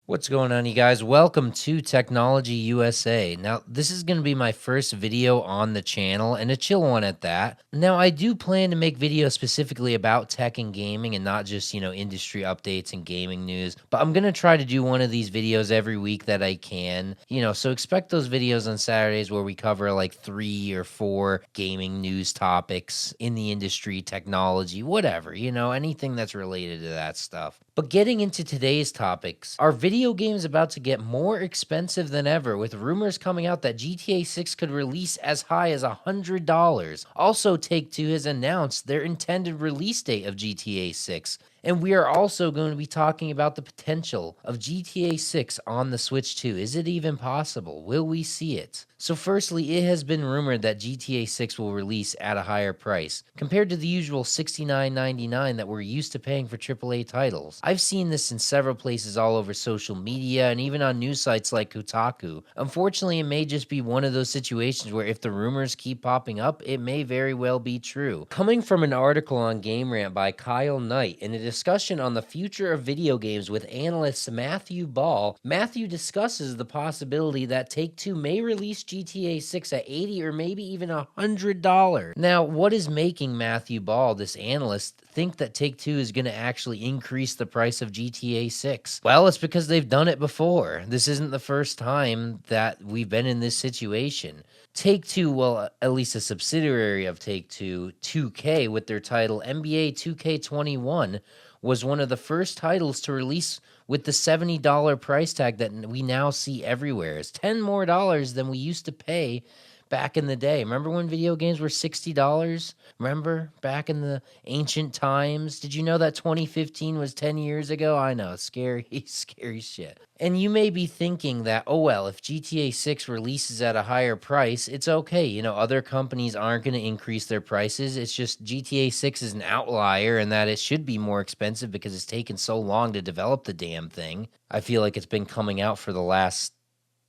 What's going on, you guys? Welcome to Technology USA. Now, this is going to be my first video on the channel and a chill one at that. Now, I do plan to make videos specifically about tech and gaming and not just, industry updates and gaming news, but I'm going to try to do one of these videos every week that I can, so expect those videos on Saturdays where we cover like 3 or 4 gaming news topics in the industry, technology, whatever, anything that's related to that stuff. But getting into today's topics, are video games about to get more expensive than ever, with rumors coming out that GTA 6 could release as high as $100. Also, Take-Two has announced their intended release date of GTA 6. And we are also going to be talking about the potential of GTA 6 on the Switch 2. Is it even possible? Will we see it? So firstly, it has been rumored that GTA 6 will release at a higher price, compared to the usual $69.99 that we're used to paying for AAA titles. I've seen this in several places all over social media and even on news sites like Kotaku. Unfortunately, it may just be one of those situations where if the rumors keep popping up, it may very well be true. Coming from an article on Game Rant by Kyle Knight and a discussion on the future of video games with analyst Matthew Ball, Matthew discusses the possibility that Take-Two may release GTA 6 at $80 or maybe even $100. Now, what is making Matthew Ball, this analyst, think that Take-Two is going to actually increase the price of GTA 6? Well, it's because they've done it before. This isn't the first time that we've been in this situation. Take-Two, well, at least a subsidiary of Take-Two, 2K, with their title NBA 2K21, was one of the first titles to release with the $70 price tag that we now see everywhere. It's $10 more than we used to pay back in the day. Remember when video games were $60? Remember back in the ancient times? Did you know that 2015 was 10 years ago? I know, scary, scary shit. And you may be thinking that, oh well, if GTA 6 releases at a higher price, it's okay. Other companies aren't going to increase their prices. It's just GTA 6 is an outlier and that it should be more expensive because it's taken so long to develop the damn thing. I feel like it's been coming out for the last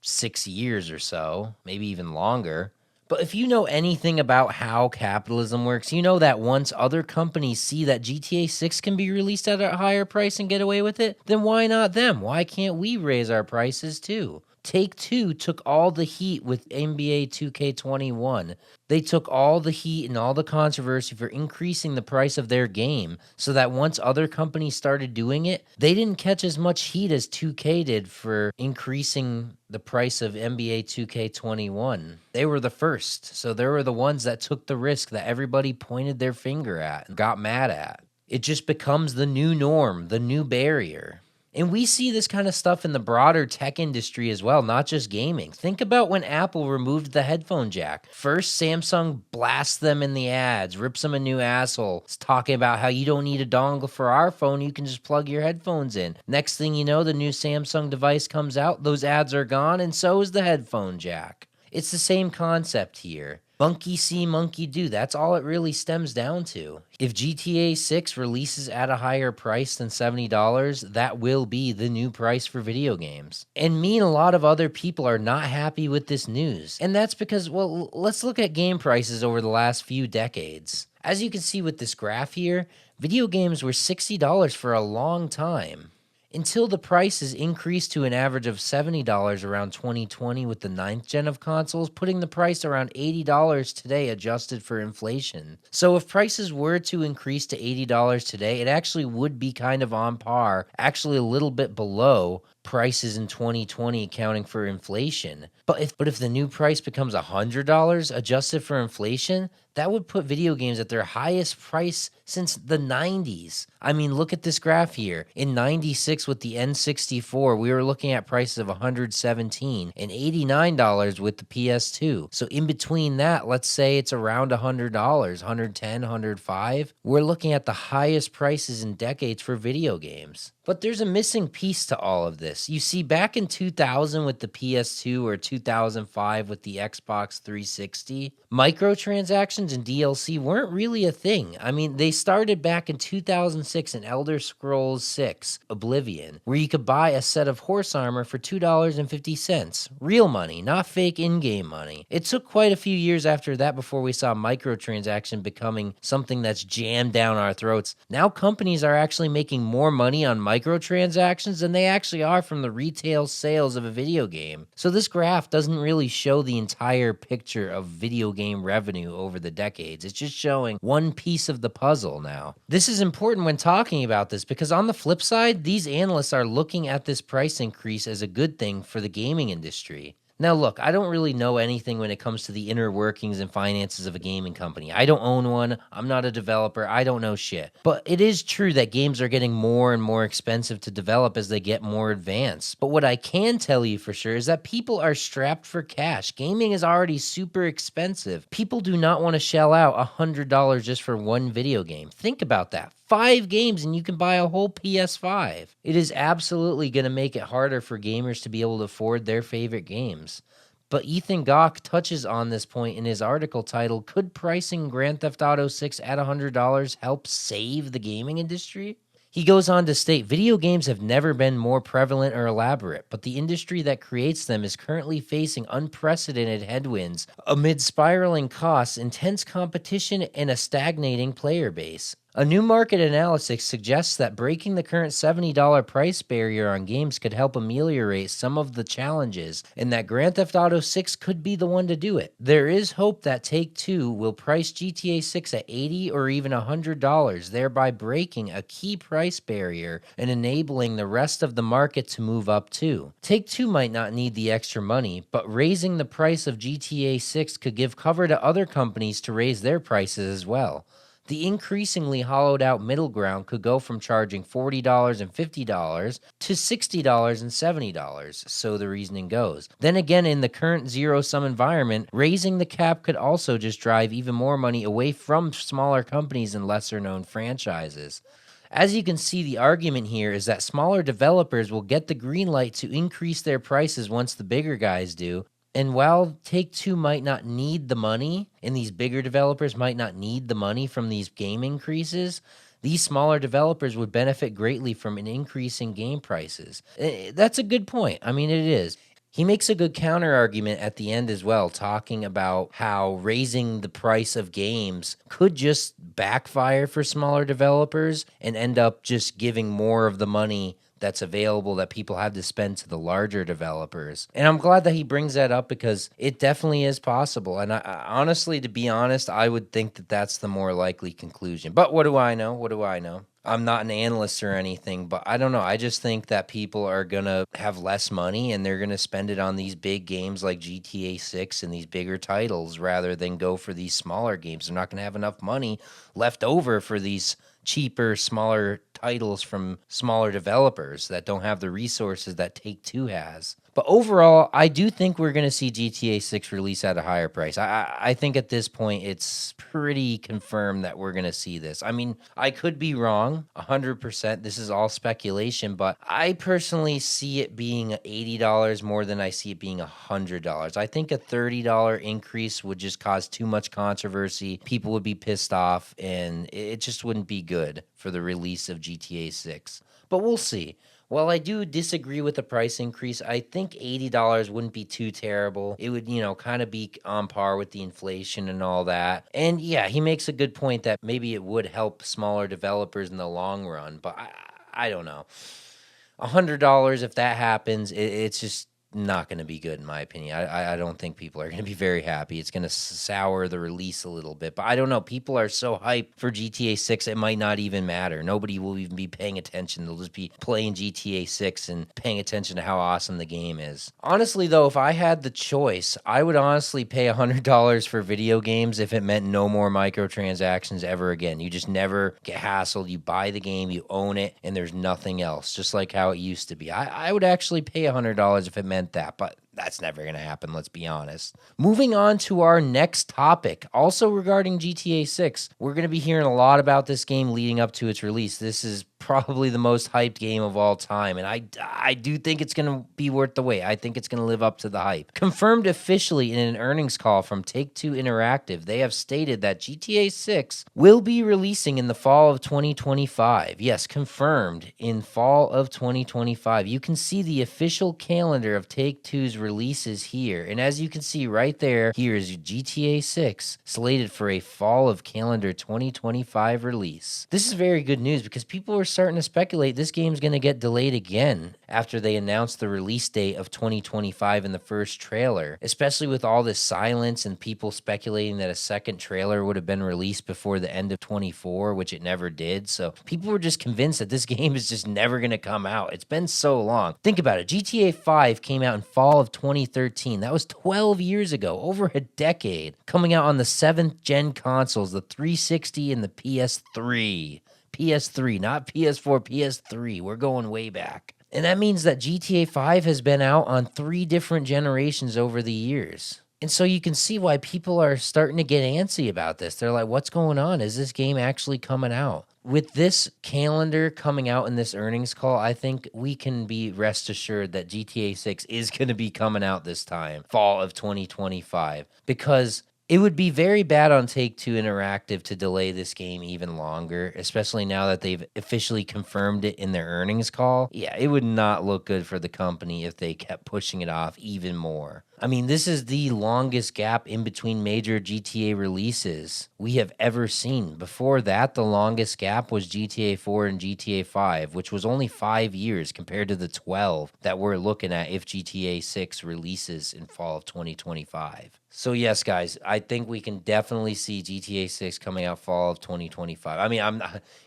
6 years or so, maybe even longer. But if you know anything about how capitalism works, you know that once other companies see that GTA 6 can be released at a higher price and get away with it, then why not them? Why can't we raise our prices too? Take-Two took all the heat with NBA 2K21. They took all the heat and all the controversy for increasing the price of their game so that once other companies started doing it, they didn't catch as much heat as 2K did for increasing the price of NBA 2K21. They were the first, so they were the ones that took the risk that everybody pointed their finger at and got mad at. It just becomes the new norm, the new barrier. And we see this kind of stuff in the broader tech industry as well, not just gaming. Think about when Apple removed the headphone jack. First, Samsung blasts them in the ads, rips them a new asshole. It's talking about how you don't need a dongle for our phone, you can just plug your headphones in. Next thing you know, the new Samsung device comes out, those ads are gone, and so is the headphone jack. It's the same concept here. Monkey see, monkey do. That's all it really stems down to. If GTA 6 releases at a higher price than $70, that will be the new price for video games. And me and a lot of other people are not happy with this news. And that's because, well, let's look at game prices over the last few decades. As you can see with this graph here, video games were $60 for a long time, until the prices increased to an average of $70 around 2020 with the 9th gen of consoles, putting the price around $80 today adjusted for inflation. So if prices were to increase to $80 today, it actually would be kind of on par, actually a little bit below prices in 2020 accounting for inflation. But if the new price becomes $100 adjusted for inflation, that would put video games at their highest price since the 90s. I mean, look at this graph here. In 96 with the N64, we were looking at prices of $117 and $89 with the PS2. So in between that, let's say it's around $100, $110, $105. We're looking at the highest prices in decades for video games. But there's a missing piece to all of this. You see, back in 2000 with the PS2 or 2005 with the Xbox 360, microtransactions and DLC weren't really a thing. I mean, they started back in 2006 in Elder Scrolls 6, Oblivion, where you could buy a set of horse armor for $2.50. Real money, not fake in-game money. It took quite a few years after that before we saw microtransaction becoming something that's jammed down our throats. Now companies are actually making more money on microtransactions than they actually are far from the retail sales of a video game. So this graph doesn't really show the entire picture of video game revenue over the decades. It's just showing one piece of the puzzle now. This is important when talking about this because on the flip side, these analysts are looking at this price increase as a good thing for the gaming industry. Now, look, I don't really know anything when it comes to the inner workings and finances of a gaming company. I don't own one. I'm not a developer. I don't know shit. But it is true that games are getting more and more expensive to develop as they get more advanced. But what I can tell you for sure is that people are strapped for cash. Gaming is already super expensive. People do not want to shell out $100 just for one video game. Think about that. 5 games and you can buy a whole PS5. It is absolutely going to make it harder for gamers to be able to afford their favorite games. But Ethan Gach touches on this point in his article titled, "Could pricing Grand Theft Auto 6 at $100 help save the gaming industry?" He goes on to state, video games have never been more prevalent or elaborate, but the industry that creates them is currently facing unprecedented headwinds amid spiraling costs, intense competition, and a stagnating player base. A new market analysis suggests that breaking the current $70 price barrier on games could help ameliorate some of the challenges, and that Grand Theft Auto 6 could be the one to do it. There is hope that Take-Two will price GTA 6 at $80 or even $100, thereby breaking a key price barrier and enabling the rest of the market to move up too. Take-Two might not need the extra money, but raising the price of GTA 6 could give cover to other companies to raise their prices as well. The increasingly hollowed out middle ground could go from charging $40 and $50 to $60 and $70, so the reasoning goes. Then again, in the current zero-sum environment, raising the cap could also just drive even more money away from smaller companies and lesser-known franchises. As you can see, the argument here is that smaller developers will get the green light to increase their prices once the bigger guys do. And while Take-Two might not need the money, and these bigger developers might not need the money from these game increases, these smaller developers would benefit greatly from an increase in game prices. That's a good point. I mean, it is. He makes a good counter argument at the end as well, talking about how raising the price of games could just backfire for smaller developers and end up just giving more of the money that's available that people have to spend to the larger developers. And I'm glad that he brings that up because it definitely is possible. And I honestly, to be honest, I would think that that's the more likely conclusion. But what do I know? What do I know? I'm not an analyst or anything, but I don't know. I just think that people are going to have less money and they're going to spend it on these big games like GTA 6 and these bigger titles rather than go for these smaller games. They're not going to have enough money left over for these cheaper, smaller titles from smaller developers that don't have the resources that Take-Two has. But overall, I do think we're going to see GTA 6 release at a higher price. I think at this point, it's pretty confirmed that we're going to see this. I mean, I could be wrong 100%. This is all speculation, but I personally see it being $80 more than I see it being $100. I think a $30 increase would just cause too much controversy. People would be pissed off, and it just wouldn't be good for the release of GTA 6. But we'll see. While I do disagree with the price increase, I think $80 wouldn't be too terrible. It would, kind of be on par with the inflation and all that. And yeah, he makes a good point that maybe it would help smaller developers in the long run, but I don't know. $100, if that happens, it's just not going to be good in my opinion. I don't think people are going to be very happy. It's going to sour the release a little bit, but I don't know. People are so hyped for GTA 6, it might not even matter. Nobody will even be paying attention. They'll just be playing GTA 6 and paying attention to how awesome the game is. Honestly, though, if I had the choice, I would honestly pay $100 for video games if it meant no more microtransactions ever again. You just never get hassled. You buy the game, you own it, and there's nothing else, just like how it used to be. I would actually pay $100 if it meant that, but that's never going to happen, let's be honest. Moving on to our next topic, also regarding GTA 6. We're going to be hearing a lot about this game leading up to its release. This is probably the most hyped game of all time, and I do think it's going to be worth the wait. I think it's going to live up to the hype. Confirmed officially in an earnings call from Take-Two Interactive, they have stated that GTA 6 will be releasing in the fall of 2025. Yes, confirmed in fall of 2025. You can see the official calendar of Take-Two's release releases here. And as you can see right there, here is GTA 6 slated for a fall of calendar 2025 release. This is very good news because people are starting to speculate this game's going to get delayed again after they announced the release date of 2025 in the first trailer, especially with all this silence and people speculating that a second trailer would have been released before the end of 24, which it never did. So people were just convinced that this game is just never going to come out. It's been so long. Think about it. GTA 5 came out in fall of 2013. That was 12 years ago, over a decade, coming out on the 7th gen consoles, the 360 and the PS3. PS3, not PS4, PS3. We're going way back. And that means that GTA 5 has been out on 3 different generations over the years. And so you can see why people are starting to get antsy about this. They're like, what's going on? Is this game actually coming out? With this calendar coming out in this earnings call, I think we can be rest assured that GTA 6 is going to be coming out this time, fall of 2025, because it would be very bad on Take-Two Interactive to delay this game even longer, especially now that they've officially confirmed it in their earnings call. Yeah, it would not look good for the company if they kept pushing it off even more. I mean, this is the longest gap in between major GTA releases we have ever seen. Before that, the longest gap was GTA 4 and GTA 5, which was only 5 years compared to the 12 that we're looking at if GTA 6 releases in fall of 2025. So yes, guys, I think we can definitely see GTA 6 coming out fall of 2025. I mean,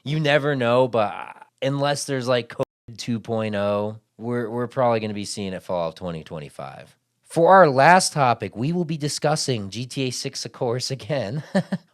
you never know, but unless there's like COVID 2.0, we're probably going to be seeing it fall of 2025. For our last topic, we will be discussing GTA 6, of course, again,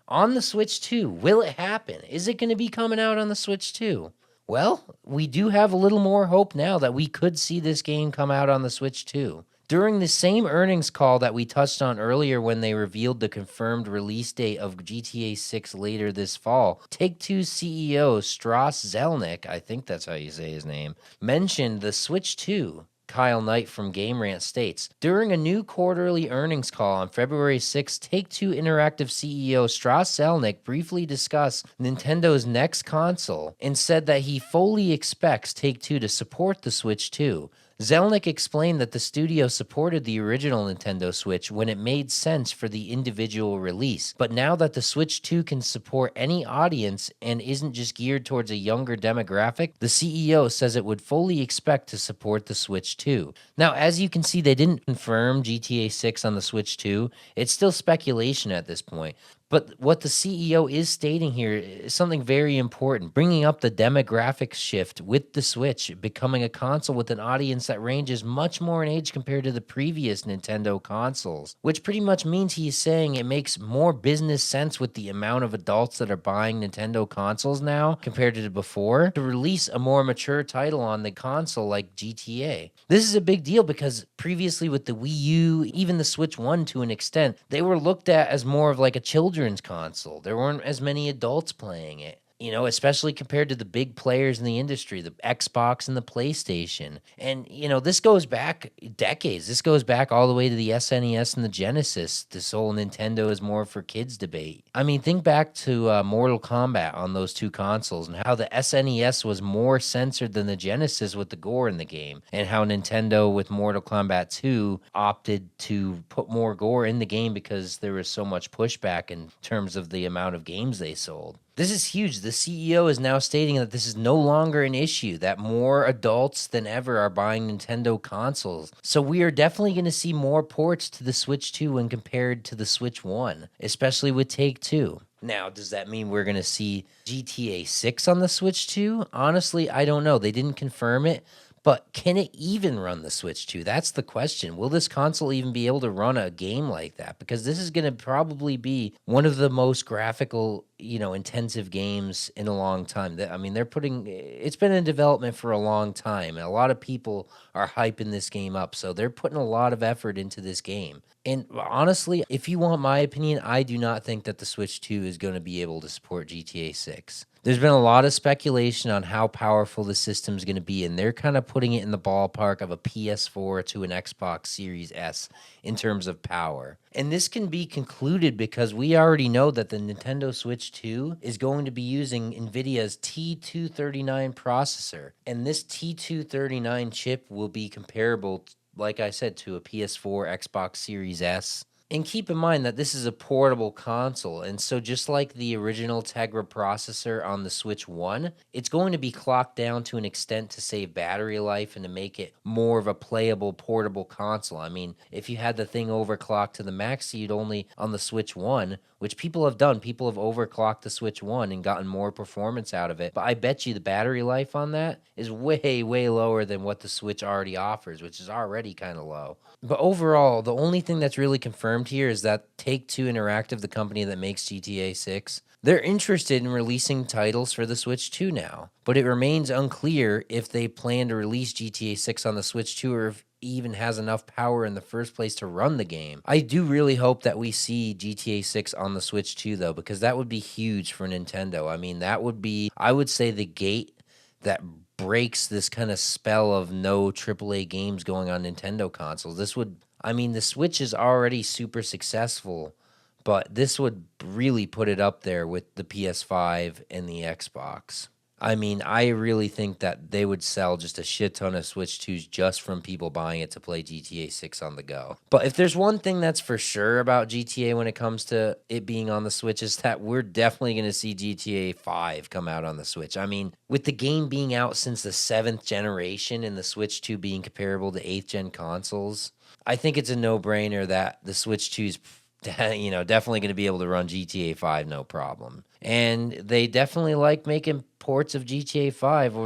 on the Switch 2. Will it happen? Is it going to be coming out on the Switch 2? Well, we do have a little more hope now that we could see this game come out on the Switch 2. During the same earnings call that we touched on earlier when they revealed the confirmed release date of GTA 6 later this fall, Take-Two CEO Strauss Zelnick, I think that's how you say his name, mentioned the Switch 2. Kyle Knight from Game Rant states, during a new quarterly earnings call on February 6, Take-Two Interactive CEO Strauss Zelnick briefly discussed Nintendo's next console and said that he fully expects Take-Two to support the Switch 2. Zelnick explained that the studio supported the original Nintendo Switch when it made sense for the individual release, but now that the Switch 2 can support any audience and isn't just geared towards a younger demographic, the CEO says it would fully expect to support the Switch 2. Now, as you can see, they didn't confirm GTA 6 on the Switch 2. It's still speculation at this point. But what the CEO is stating here is something very important, bringing up the demographic shift with the Switch, becoming a console with an audience that ranges much more in age compared to the previous Nintendo consoles, which pretty much means he's saying it makes more business sense with the amount of adults that are buying Nintendo consoles now compared to before to release a more mature title on the console like GTA. This is a big deal because previously with the Wii U, even the Switch 1 to an extent, they were looked at as more of like a children's console. There weren't as many adults playing it, especially compared to the big players in the industry, the Xbox and the PlayStation. And, this goes back decades. This goes back all the way to the SNES and the Genesis, this whole Nintendo is more for kids debate. I mean, think back to Mortal Kombat on those two consoles and how the SNES was more censored than the Genesis with the gore in the game, and how Nintendo with Mortal Kombat 2 opted to put more gore in the game because there was so much pushback in terms of the amount of games they sold. This is huge. The CEO is now stating that this is no longer an issue, that more adults than ever are buying Nintendo consoles. So we are definitely going to see more ports to the Switch 2 when compared to the Switch 1, especially with Take-Two. Now, does that mean we're going to see GTA 6 on the Switch 2? Honestly, I don't know. They didn't confirm it. But can it even run the Switch 2? That's the question. Will this console even be able to run a game like that? Because this is going to probably be one of the most graphical, intensive games in a long time. I mean, it's been in development for a long time, and a lot of people are hyping this game up. So they're putting a lot of effort into this game. And honestly, if you want my opinion, I do not think that the Switch 2 is going to be able to support GTA 6. There's been a lot of speculation on how powerful the system is going to be, and they're kind of putting it in the ballpark of a PS4 to an Xbox Series S in terms of power. And this can be concluded because we already know that the Nintendo Switch 2 is going to be using NVIDIA's T239 processor, and this T239 chip will be comparable like I said, to a PS4, Xbox Series S. And keep in mind that this is a portable console, and so just like the original Tegra processor on the Switch 1, it's going to be clocked down to an extent to save battery life and to make it more of a playable portable console. I mean, if you had the thing overclocked to the max, you'd only on the Switch 1, which people have done. People have overclocked the Switch 1 and gotten more performance out of it. But I bet you the battery life on that is way, way lower than what the Switch already offers, which is already kind of low. But overall, the only thing that's really confirmed here is that Take-Two Interactive, the company that makes GTA 6, they're interested in releasing titles for the Switch 2 now. But it remains unclear if they plan to release GTA 6 on the Switch 2 or if it even has enough power in the first place to run the game. I do really hope that we see GTA 6 on the Switch 2 though, because that would be huge for Nintendo. I mean, that would be, I would say, the gate that breaks this kind of spell of no AAA games going on Nintendo consoles. This would, I mean, the Switch is already super successful, but this would really put it up there with the PS5 and the Xbox. I mean, I really think that they would sell just a shit ton of Switch 2s just from people buying it to play GTA 6 on the go. But if there's one thing that's for sure about GTA when it comes to it being on the Switch, is that we're definitely going to see GTA 5 come out on the Switch. I mean, with the game being out since the 7th generation and the Switch 2 being comparable to 8th gen consoles, I think it's a no-brainer that the Switch 2 is definitely going to be able to run GTA 5 no problem. And they definitely like making ports of GTA 5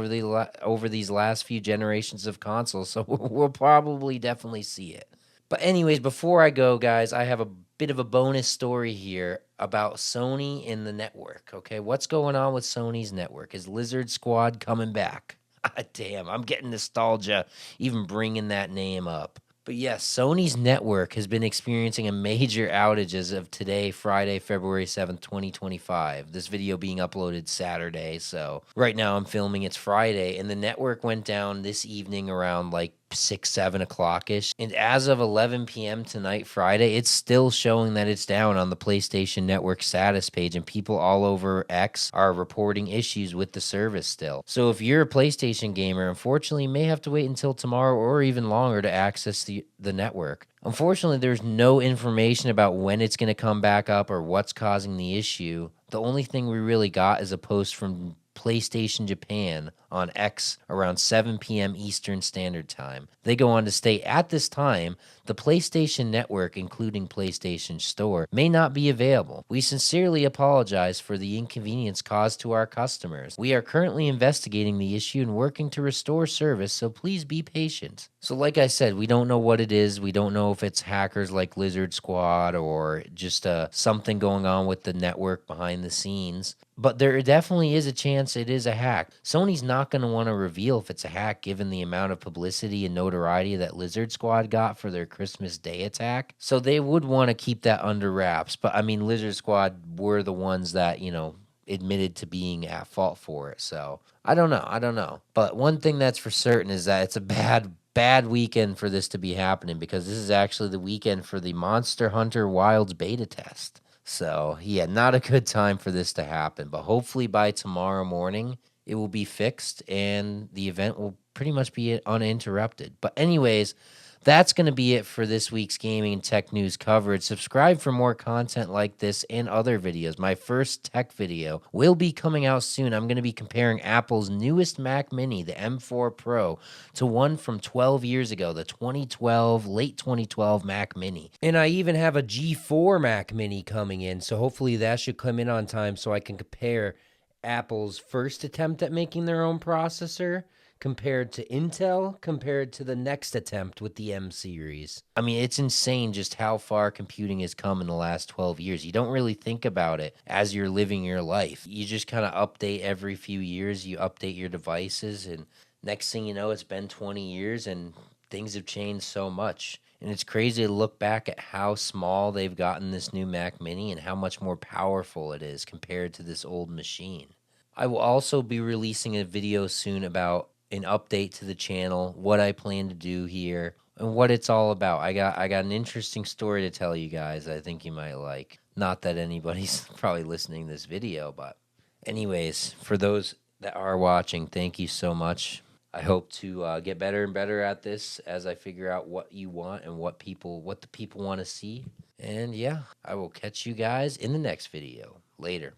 over these last few generations of consoles, so we'll probably definitely see it. But anyways, before I go, guys, I have a bit of a bonus story here about Sony and the network, okay? What's going on with Sony's network? Is Lizard Squad coming back? Damn, I'm getting nostalgia even bringing that name up. But yes, Sony's network has been experiencing a major outage as of today, Friday, February 7th, 2025. This video being uploaded Saturday, so right now I'm filming it's Friday, and the network went down this evening around like 6, 7 o'clock-ish. And as of 11 p.m. tonight, Friday, it's still showing that it's down on the PlayStation Network status page, and people all over X are reporting issues with the service still. So if you're a PlayStation gamer, unfortunately, you may have to wait until tomorrow or even longer to access the network. Unfortunately, there's no information about when it's going to come back up or what's causing the issue. The only thing we really got is a post from PlayStation Japan on X around 7 p.m. Eastern Standard Time. They go on to state, at this time, the PlayStation Network, including PlayStation Store, may not be available. We sincerely apologize for the inconvenience caused to our customers. We are currently investigating the issue and working to restore service, so please be patient. So like I said, we don't know what it is. We don't know if it's hackers like Lizard Squad or just something going on with the network behind the scenes. But there definitely is a chance it is a hack. Sony's not going to want to reveal if it's a hack given the amount of publicity and notoriety that Lizard Squad got for their Christmas Day attack. So they would want to keep that under wraps. But I mean, Lizard Squad were the ones that, admitted to being at fault for it. So I don't know. But one thing that's for certain is that it's a bad weekend for this to be happening, because this is actually the weekend for the Monster Hunter Wilds beta test. So, yeah, not a good time for this to happen, but hopefully by tomorrow morning, it will be fixed and the event will pretty much be uninterrupted. But anyways, that's going to be it for this week's gaming and tech news coverage. Subscribe for more content like this and other videos. My first tech video will be coming out soon. I'm going to be comparing Apple's newest Mac Mini, the M4 Pro, to one from 12 years ago, the late 2012 Mac Mini. And I even have a G4 Mac Mini coming in, so hopefully that should come in on time so I can compare Apple's first attempt at making their own processor compared to Intel, compared to the next attempt with the M series. I mean, it's insane just how far computing has come in the last 12 years. You don't really think about it as you're living your life. You just kind of update every few years. You update your devices, and next thing you know, it's been 20 years, and things have changed so much. And it's crazy to look back at how small they've gotten this new Mac Mini and how much more powerful it is compared to this old machine. I will also be releasing a video soon about an update to the channel, what I plan to do here, and what it's all about. I got an interesting story to tell you guys I think you might like. Not that anybody's probably listening to this video, but anyways, for those that are watching, thank you so much. I hope to get better and better at this as I figure out what you want and what the people want to see. And yeah, I will catch you guys in the next video. Later.